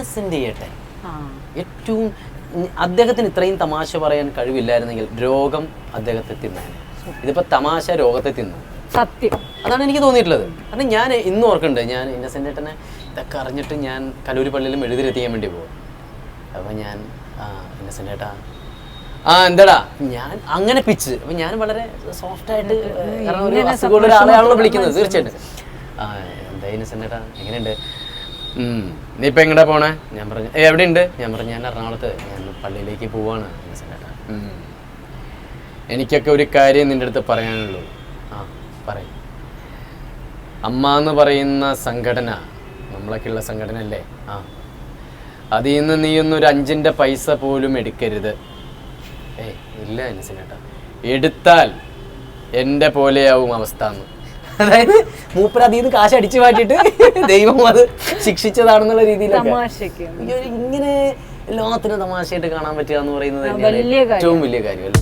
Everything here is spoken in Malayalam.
റെപ്രസെന്റ് ചെയ്യട്ടെ. ഏറ്റവും അദ്ദേഹത്തിന് ഇത്രയും തമാശ പറയാൻ കഴിവില്ലായിരുന്നെങ്കിൽ രോഗം അദ്ദേഹത്തെ തിന്നാണ്. ഇതിപ്പോ തമാശ രോഗത്തെ തിന്നു. സത്യം, അതാണ് എനിക്ക് തോന്നിയിട്ടുള്ളത്. കാരണം ഞാൻ ഇന്ന് ഓർക്കുന്നുണ്ട്, ഞാൻ ഇന്നസെന്റ് ഏട്ടനെ ഇതൊക്കെ അറിഞ്ഞിട്ട് ഞാൻ കല്ലൂരി പള്ളിയിലും എഴുതിരെത്തിക്കാൻ വേണ്ടി പോകും. അപ്പൊ ഞാൻ ഇന്നസെന്റ് ഏട്ടാ എന്താടാ ഞാൻ അങ്ങനെ പിച്ച്. അപ്പൊ ഞാൻ വളരെ സോഫ്റ്റ് ആയിട്ട്, കാരണം ഒരു അസുഖമുള്ള ഒരാളെയാണല്ലോ വിളിക്കുന്നത്, തീർച്ചയായിട്ടും. എന്താ ഇന്നസെന്റ് ഏട്ടാ എങ്ങനെയുണ്ട്, നീ ഇപ്പൊ എങ്ങടാ പോണേ? ഞാൻ പറഞ്ഞു എവിടെയുണ്ട്? ഞാൻ പറഞ്ഞു ഞാൻ എറണാകുളത്ത്, ഞാൻ പള്ളിയിലേക്ക് പോവാണ് ഇന്നസെന്റ് ഏട്ടാ. എനിക്കൊക്കെ ഒരു കാര്യം നിന്റെ അടുത്ത് പറയാനുള്ളൂ. പറയും. അമ്മ എന്ന് പറയുന്ന സംഘടന നമ്മളൊക്കെയുള്ള സംഘടന അല്ലേ? അതിൽ നിന്ന് നീയൊന്നൊരു 5 പൈസ പോലും എടുക്കരുത്. ഇല്ല ഇന്നസെന്റ്, എടുത്താൽ എൻ്റെ പോലെയാവും അവസ്ഥ എന്ന്. അതായത് മൂപ്പര് അതിൽ നിന്ന് കാശ് അടിച്ചു മാറ്റിയിട്ട് ദൈവം അത് ശിക്ഷിച്ചതാണെന്നുള്ള രീതിയിലൊക്കെ. ഇങ്ങനെ എല്ലാത്തിനും തമാശയായിട്ട് കാണാൻ പറ്റുക എന്ന് പറയുന്നത് ഏറ്റവും വലിയ കാര്യമല്ലേ?